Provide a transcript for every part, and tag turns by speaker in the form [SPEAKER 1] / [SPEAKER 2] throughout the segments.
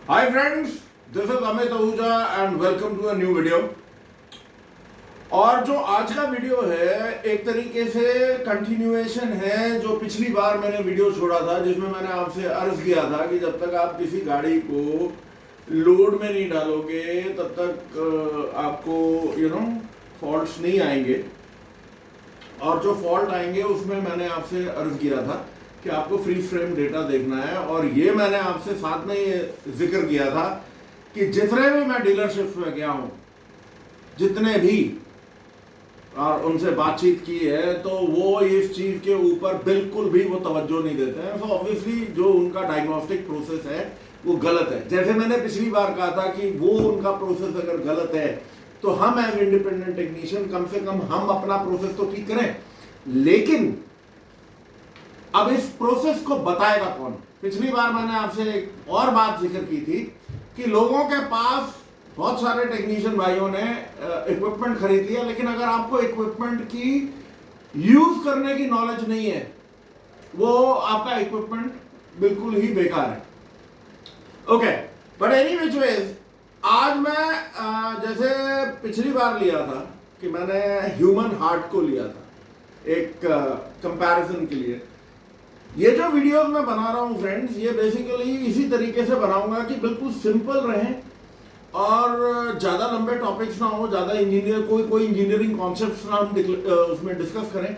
[SPEAKER 1] Hi friends, this is Amit Ahuja and welcome to a new video। और जो आज का वीडियो है एक तरीके से कंटिन्यूएशन है जो पिछली बार मैंने वीडियो छोड़ा था, जिसमें मैंने आपसे अर्ज किया था कि जब तक आप किसी गाड़ी को लोड में नहीं डालोगे तब तक आपको फॉल्ट्स नहीं आएंगे। और जो फॉल्ट आएंगे उसमें मैंने आपसे अर्ज किया था कि आपको फ्रीज फ्रेम डेटा देखना है। और ये मैंने आपसे साथ में ये जिक्र किया था कि जितने भी मैं डीलरशिप में गया हूं, जितने भी और उनसे बातचीत की है, तो वो इस चीज के ऊपर बिल्कुल भी वो तवज्जो नहीं देते हैं। सो ऑब्वियसली जो उनका डायग्नोस्टिक प्रोसेस है वो गलत है। जैसे मैंने पिछली बार कहा था कि वो उनका प्रोसेस अगर गलत है तो हम एज इंडिपेंडेंट टेक्नीशियन कम से कम हम अपना प्रोसेस तो ठीक करें, लेकिन अब इस प्रोसेस को बताएगा कौन। पिछली बार मैंने आपसे एक और बात जिक्र की थी कि लोगों के पास बहुत सारे टेक्नीशियन भाइयों ने इक्विपमेंट खरीद लिया, लेकिन अगर आपको इक्विपमेंट की यूज करने की नॉलेज नहीं है, वो आपका इक्विपमेंट बिल्कुल ही बेकार है। Okay, but any which ways आज मैं जैसे पिछली बार लिया था कि मैंने ह्यूमन हार्ट को लिया था एक कंपैरिजन के लिए। ये जो वीडियोस मैं बना रहा हूँ फ्रेंड्स, ये बेसिकली इसी तरीके से बनाऊंगा कि बिल्कुल सिंपल रहें और ज़्यादा लंबे टॉपिक्स ना हो, ज़्यादा कोई इंजीनियरिंग कॉन्सेप्ट्स ना हम उसमें डिस्कस करें,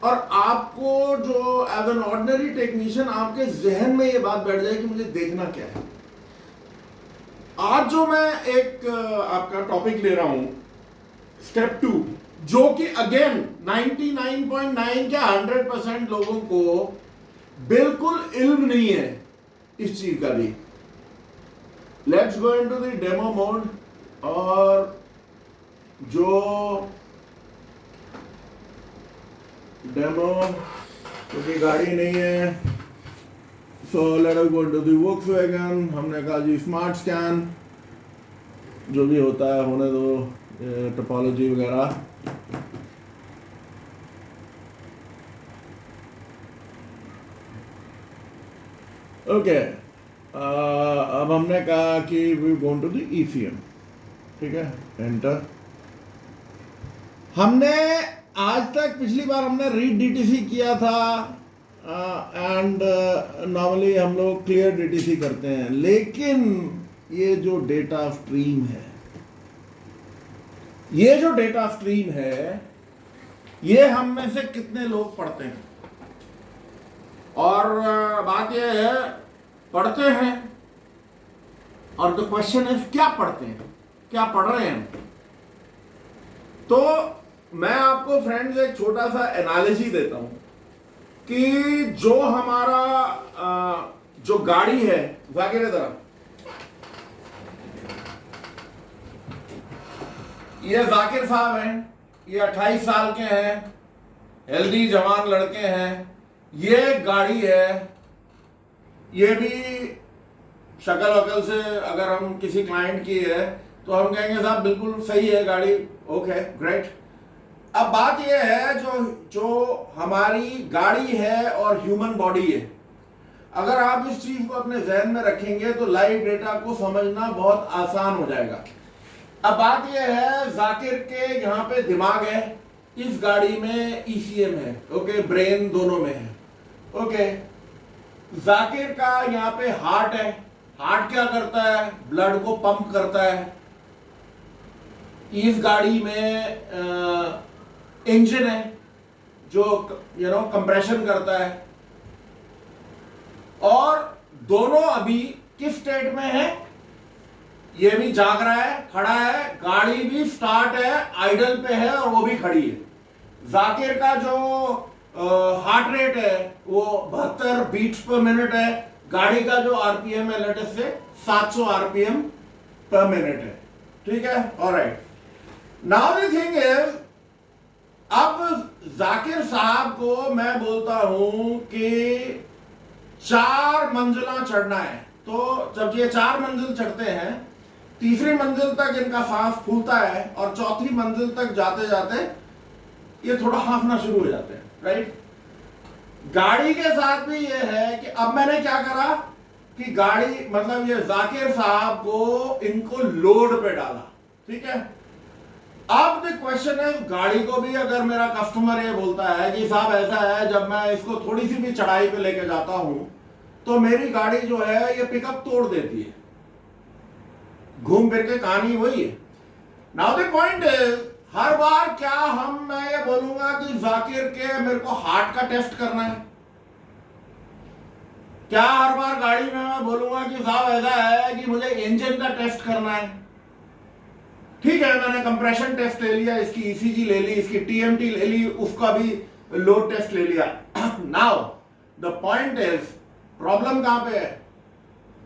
[SPEAKER 1] और आपको जो एज एन ऑर्डिनरी टेक्नीशियन आपके जहन में ये बात बैठ जाए कि मुझे देखना क्या है। आज जो मैं एक आपका टॉपिक ले रहा हूं स्टेप 2, जो कि अगेन 99.9 क्या 100% लोगों को बिल्कुल इल्म नहीं है इस चीज का भी। Let's go into the demo mode. और जो डेमो क्योंकि गाड़ी नहीं है, so let us go into the Volkswagen. हमने कहा जी स्मार्ट स्कैन, जो भी होता है होने दो, टोपोलॉजी वगैरह। ओके, अब हमने कहा कि we going to the ECM, ठीक है, एंटर। हमने आज तक पिछली बार हमने रीड डीटीसी किया था एंड नॉर्मली हम लोग क्लियर डीटीसी करते हैं, लेकिन ये जो डेटा स्ट्रीम है, ये हम में से कितने लोग पढ़ते हैं? और बात यह है, पढ़ते हैं, और द क्वेश्चन इज क्या पढ़ते हैं, क्या पढ़ रहे हैं। तो मैं आपको फ्रेंड्स एक छोटा सा एनालिसी देता हूं कि जो हमारा जो गाड़ी है, जाकिर इधर, ये जाकिर साहब हैं, ये 28 साल के हैं, हेल्दी जवान लड़के हैं। ये गाड़ी है, ये भी शक्ल वकल से अगर हम किसी क्लाइंट की है तो हम कहेंगे साहब बिल्कुल सही है गाड़ी, ओके ग्रेट। अब बात यह है जो हमारी गाड़ी है और ह्यूमन बॉडी है, अगर आप इस चीज को अपने जहन में रखेंगे तो लाइव डेटा को समझना बहुत आसान हो जाएगा। अब बात यह है, जाकिर के यहाँ पे दिमाग है, इस गाड़ी में ईसीएम है, ओके, ब्रेन दोनों में है, ओके। जाकिर का यहाँ पे हार्ट है, हार्ट क्या करता है, ब्लड को पंप करता है। इस गाड़ी में इंजन है जो कंप्रेशन करता है। और दोनों अभी किस स्टेट में है, ये भी जाग रहा है, खड़ा है, गाड़ी भी स्टार्ट है, आइडल पे है और वो भी खड़ी है। जाकिर का जो हार्ट रेट है वो 72 बीट्स पर मिनट है, गाड़ी का जो आरपीएम है लेटेस्ट से 700 आरपीएम पर मिनट है, ठीक है, alright. Now the thing is, अब जाकिर साहब को मैं बोलता हूं कि 4 मंजिला चढ़ना है, तो जब ये 4 मंजिल चढ़ते हैं, तीसरी मंजिल तक इनका सांस फूलता है और चौथी मंजिल तक जाते जाते ये थोड़ा हांफना शुरू हो जाते हैं, राइट। गाड़ी के साथ भी ये है कि अब मैंने क्या करा कि गाड़ी मतलब ये जाकिर साहब को इनको लोड पे डाला, ठीक है। अब द क्वेश्चन है, गाड़ी को भी अगर मेरा कस्टमर ये बोलता है कि साहब ऐसा है, जब मैं इसको थोड़ी सी भी चढ़ाई पे लेके जाता हूं तो मेरी गाड़ी जो है ये पिकअप तोड़ देती है, घूम फिर के कहानी वही है। नाउ द पॉइंट इज, हर बार क्या मैं ये बोलूंगा कि जाकिर के मेरे को हार्ट का टेस्ट करना है? क्या हर बार गाड़ी में मैं बोलूंगा कि साहब ऐसा है कि मुझे इंजन का टेस्ट करना है? ठीक है, मैंने कंप्रेशन टेस्ट ले लिया, इसकी ईसीजी ले ली, इसकी टीएमटी ले ली, उसका भी लोड टेस्ट ले लिया। Now the point is, problem कहां पे है?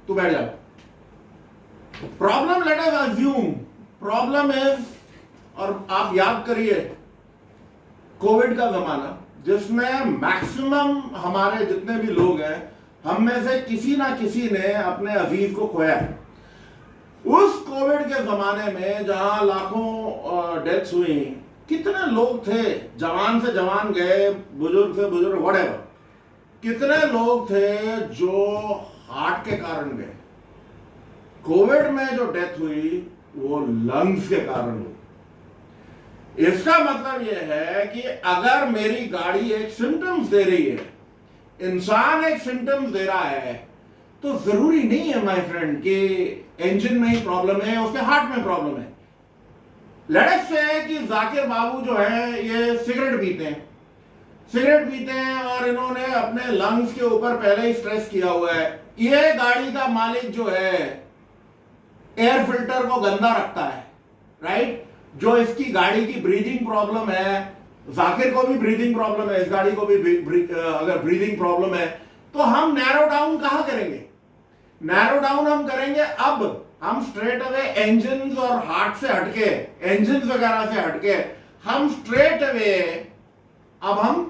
[SPEAKER 1] तू बैठ जा। Problem, let us assume problem is, और आप याद करिए कोविड का जमाना जिसमें मैक्सिमम हमारे जितने भी लोग हैं, हम में से किसी ना किसी ने अपने अजीज को खोया है। उस कोविड के जमाने में जहां लाखों डेथ्स हुई, कितने लोग थे, जवान से जवान गए, बुजुर्ग से बुजुर्ग, व्हाटएवर, कितने लोग थे जो हार्ट के कारण गए। कोविड में जो डेथ हुई वो लंग्स के कारण हुई। इसका मतलब यह है कि अगर मेरी गाड़ी एक सिम्टम्स दे रही है, इंसान एक सिम्टम्स दे रहा है, तो जरूरी नहीं है माय फ्रेंड कि इंजन में ही प्रॉब्लम है, उसके हार्ट में प्रॉब्लम है। लेट अस से कि जाकिर बाबू जो है ये सिगरेट पीते हैं और इन्होंने अपने लंग्स के ऊपर पहले ही स्ट्रेस किया हुआ है। ये गाड़ी का मालिक जो है एयर फिल्टर को गंदा रखता है, राइट? जो इसकी गाड़ी की ब्रीदिंग प्रॉब्लम है, जाकिर को भी ब्रीदिंग प्रॉब्लम है, इस गाड़ी को भी अगर ब्रीदिंग प्रॉब्लम है, तो हम नैरो डाउन कहां करेंगे? नैरो डाउन हम करेंगे, अब हम स्ट्रेट अवे इंजन और हार्ट से हटके, इंजन वगैरह से हटके, हम स्ट्रेट अवे अब हम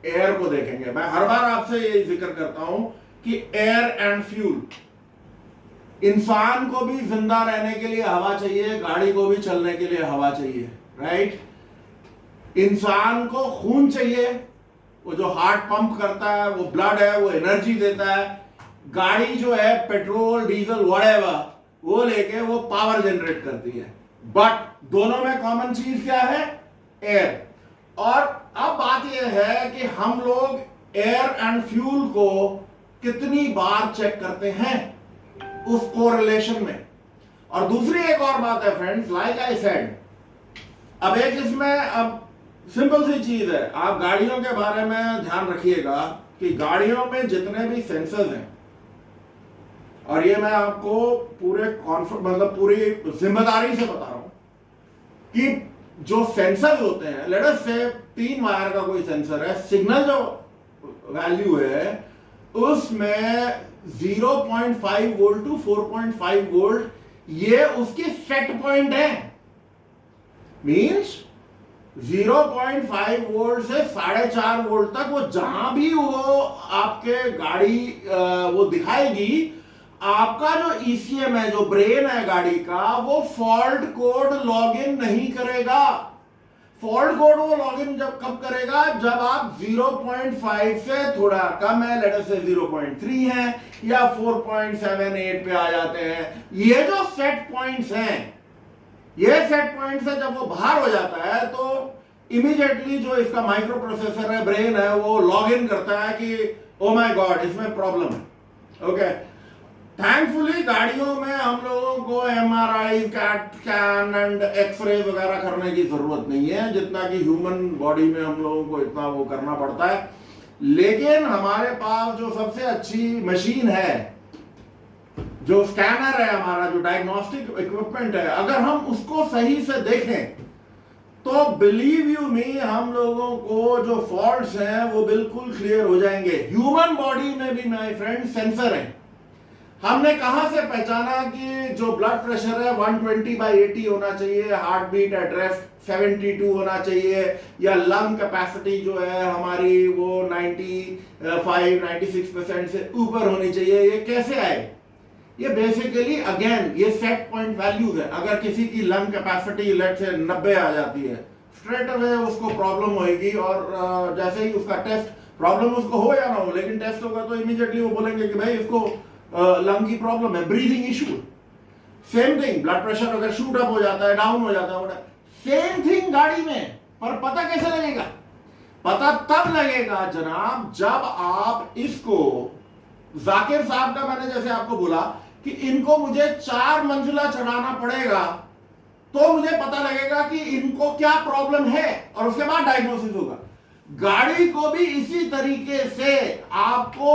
[SPEAKER 1] एयर को देखेंगे। मैं हर बार आपसे ये जिक्र करता हूं कि एयर एंड फ्यूल, इंसान को भी जिंदा रहने के लिए हवा चाहिए, गाड़ी को भी चलने के लिए हवा चाहिए, राइट? इंसान को खून चाहिए, वो जो हार्ट पंप करता है, वो ब्लड है, वो एनर्जी देता है। गाड़ी जो है पेट्रोल, डीजल, व्हाटएवर, वो लेके वो पावर जनरेट करती है। बट दोनों में कॉमन चीज क्या है? एयर। और अब बात यह है कि हम लोग एयर एंड फ्यूल को कितनी बार चेक करते हैं उस कोरिलेशन में। और दूसरी एक और बात है फ्रेंड्स, लाइक आई सेड, अब एक इसमें अब सिंपल सी चीज है, आप गाड़ियों के बारे में ध्यान रखिएगा कि गाड़ियों में जितने भी सेंसर्स हैं, और ये मैं आपको पूरे मतलब पूरी जिम्मेदारी से बता रहा हूं कि जो सेंसर होते हैं, लेट अस से 3 वायर का कोई सेंसर है, सिग्नल जो वैल्यू है उसमें 0.5 वोल्ट टू 4.5 वोल्ट, ये उसकी सेट पॉइंट है। मींस 0.5 वोल्ट से 4.5 वोल्ट तक वो जहां भी वो आपके गाड़ी वो दिखाएगी, आपका जो ईसीएम है, जो ब्रेन है गाड़ी का, वो फॉल्ट कोड लॉगिन नहीं करेगा। फॉल्ट कोड वो लॉगिन कब करेगा? जब आप 0.5 से थोड़ा कम है, लेट अस से 0.3 है या 4.78 पे आ जाते हैं। ये जो सेट पॉइंट्स हैं, ये सेट पॉइंट्स है, जब वो बाहर हो जाता है तो इमीडिएटली जो इसका माइक्रो प्रोसेसर है, ब्रेन है, वो लॉगिन करता है कि ओ माय गॉड, इसमें प्रॉब्लम है। ओके, थैंकफुली गाड़ियों में हम लोगों को MRI, CAT scan and x ray वगैरह करने की जरूरत नहीं है, जितना कि ह्यूमन बॉडी में हम लोगों को इतना वो करना पड़ता है। लेकिन हमारे पास जो सबसे अच्छी मशीन है, जो स्कैनर है, हमारा जो डायग्नोस्टिक इक्विपमेंट है, अगर हम उसको सही से देखें तो बिलीव यू मी, हम लोगों को जो फॉल्ट्स हैं वो बिल्कुल क्लियर हो जाएंगे। ह्यूमन बॉडी में भी माय फ्रेंड सेंसर है। हमने कहां से पहचाना कि जो ब्लड प्रेशर है 120/80 होना चाहिए, हार्ट बीट एट रेस्ट 72 होना चाहिए, या लंग कैपेसिटी जो है हमारी वो 95-96% से ऊपर होनी चाहिए? ये कैसे आए? ये बेसिकली अगेन ये सेट पॉइंट वैल्यूज है। अगर किसी की लंग कैपेसिटी लेट से 90 आ जाती है, स्ट्रेट अवे उसको प्रॉब्लम होगी, और जैसे ही उसका टेस्ट, प्रॉब्लम उसको हो या ना हो, लेकिन टेस्ट होगा तो इमीडिएटली वो बोलेंगे कि भाई इसको लंग की प्रॉब्लम है, breathing issue, same thing, blood pressure अगर शूट अप हो जाता है, डाउन हो जाता है, सेम थिंग गाड़ी में। पर पता कैसे लगेगा? पता तब लगेगा जनाब जब आप इसको, जाकिर साहब का मैंने जैसे आपको बोला कि इनको मुझे 4 मंजिला चढ़ाना पड़ेगा तो मुझे पता लगेगा कि इनको क्या प्रॉब्लम है और उसके बाद डायग्नोसिस होगा। गाड़ी को भी इसी तरीके से आपको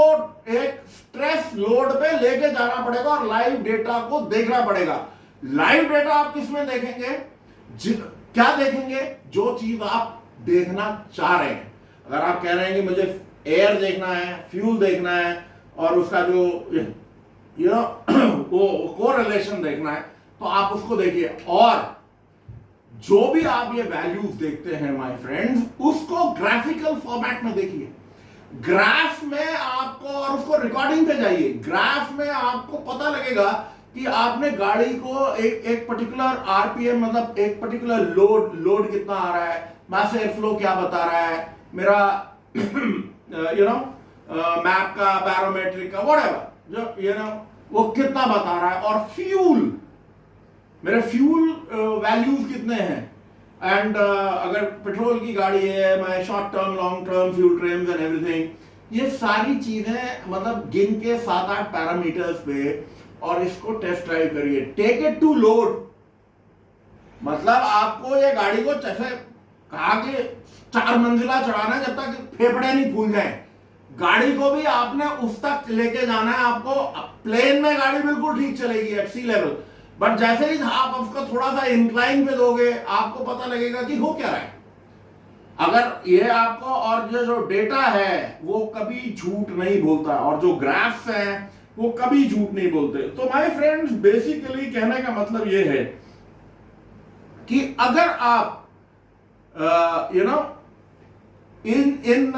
[SPEAKER 1] एक स्ट्रेस लोड पे लेके जाना पड़ेगा और लाइव डेटा को देखना पड़ेगा। लाइव डेटा आप किस में देखेंगे? क्या देखेंगे? जो चीज आप देखना चाह रहे हैं। अगर आप कह रहे हैं कि मुझे एयर देखना है, फ्यूल देखना है और उसका जो वो कोरिलेशन देखना है तो आप उसको देखिए। और जो भी आप ये वैल्यूज देखते हैं माय फ्रेंड्स, उसको ग्राफिकल फॉर्मेट में देखिए। ग्राफ में आपको, और उसको रिकॉर्डिंग पे जाइए, ग्राफ में आपको पता लगेगा कि आपने गाड़ी को एक पर्टिकुलर आरपीएम, मतलब एक पर्टिकुलर लोड कितना आ रहा है, मास एयर फ्लो क्या बता रहा है, मेरा मैप का, बैरोमेट्रिक का, व्हाटएवर, जो वो कितना बता रहा है, और फ्यूल, मेरे फ्यूल वैल्यूज कितने हैं। एंड अगर पेट्रोल की गाड़ी है, मैं short term, long term, fuel trims and everything, ये सारी चीजें मतलब गिन के 7-8 पैरामीटर्स पे, और इसको टेस्ट ड्राइव करिए। टेक इट टू लोड, मतलब आपको ये गाड़ी को जैसे कहा कि 4 मंजिला चढ़ाना है जब तक फेफड़े नहीं फूल जाए। गाड़ी को भी आपने उस तक लेके जाना है। आपको प्लेन में गाड़ी बिल्कुल ठीक चलेगी एट सी लेवल, बट जैसे ही आप उसको थोड़ा सा इंक्लाइन पे दोगे आपको पता लगेगा कि हो क्या रहा है। अगर ये आपको, और जो डेटा है वो कभी झूठ नहीं बोलता, और जो ग्राफ्स हैं वो कभी झूठ नहीं बोलते। तो माय फ्रेंड्स, बेसिकली कहने का मतलब ये है कि अगर आप इन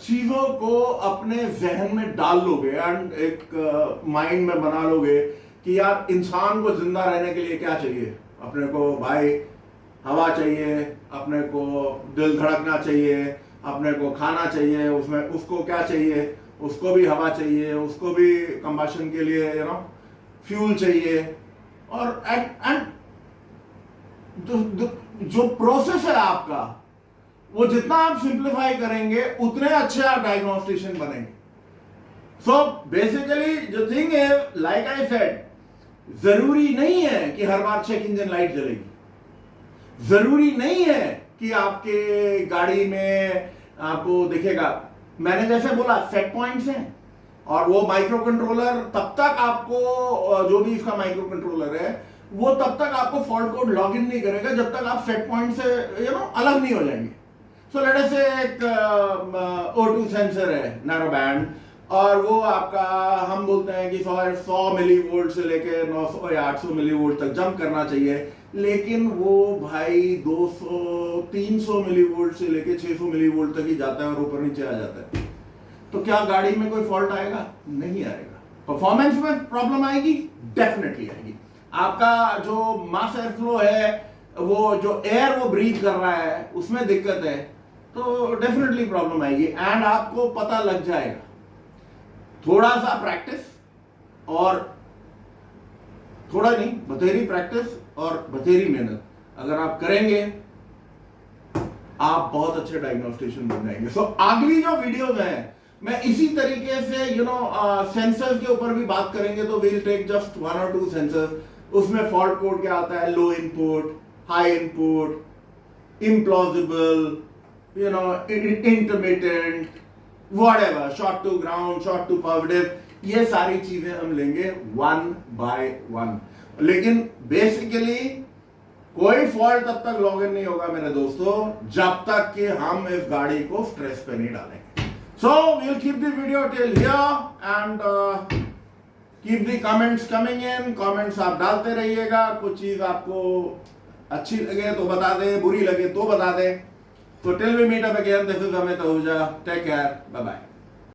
[SPEAKER 1] चीजों को अपने जहन में डाल लोगे एंड एक माइंड में बना लोगे कि यार इंसान को जिंदा रहने के लिए क्या चाहिए, अपने को भाई हवा चाहिए, अपने को दिल धड़कना चाहिए, अपने को खाना चाहिए, उसमें उसको क्या चाहिए, उसको भी हवा चाहिए, उसको भी कंबशन के लिए फ्यूल चाहिए। और एंड जो प्रोसेस है आपका, वो जितना आप सिंप्लीफाई करेंगे उतने अच्छे आप डायग्नोस्टिशियन बनेंगे। सो बेसिकली जो थिंग है, लाइक आई सेड, जरूरी नहीं है कि हर बार चेक इंजन लाइट जलेगी, जरूरी नहीं है कि आपके गाड़ी में आपको दिखेगा। मैंने जैसे बोला सेट पॉइंट्स हैं, और वो माइक्रो कंट्रोलर तब तक आपको, जो भी इसका माइक्रो कंट्रोलर है, वो तब तक आपको फॉल्ट कोड लॉग इन नहीं करेगा जब तक आप सेट पॉइंट से अलग नहीं हो जाएंगे। सो लेट अस से एक O2 सेंसर है नैरो बैंड, और वो आपका, हम बोलते हैं कि 100 मिली वोल्ट से लेके 900 या 800 मिली वोल्ट तक जंप करना चाहिए, लेकिन वो भाई 200-300 मिली वोल्ट से लेके 600 मिली वोल्ट तक ही जाता है और ऊपर नीचे आ जाता है। तो क्या गाड़ी में कोई फॉल्ट आएगा? नहीं आएगा। परफॉर्मेंस में प्रॉब्लम आएगी? डेफिनेटली आएगी। आपका जो मास एयर फ्लो है, वो जो एयर वो ब्रीथ कर रहा है, उसमें दिक्कत है तो डेफिनेटली प्रॉब्लम आएगी। एंड आपको पता लग जाएगा। थोड़ा सा प्रैक्टिस, और थोड़ा नहीं, बथेरी प्रैक्टिस और बथेरी मेहनत अगर आप करेंगे, आप बहुत अच्छे डायग्नोस्टिशियन बन जाएंगे। सो अगली जो वीडियोस हैं, मैं इसी तरीके से सेंसर्स के ऊपर भी बात करेंगे। तो we'll take just 1 or 2 sensors, उसमें फॉल्ट कोड क्या आता है, low input, high input, implausible, intermittent, whatever, short to ground, short to positive, ये सारी चीजें हम लेंगे 1 by 1। लेकिन बेसिकली कोई फॉल्ट तब तक लॉग इन नहीं होगा मेरे दोस्तों, जब तक कि हम इस गाड़ी को स्ट्रेस पे नहीं डालेंगे। सो we'll keep the video till here and keep the comments coming in। Comments आप डालते रहिएगा। कुछ चीज आपको अच्छी लगे तो बता दे, बुरी लगे तो बता दे। So till we meet up again, this is Amit Ahuja. Take care. Bye bye.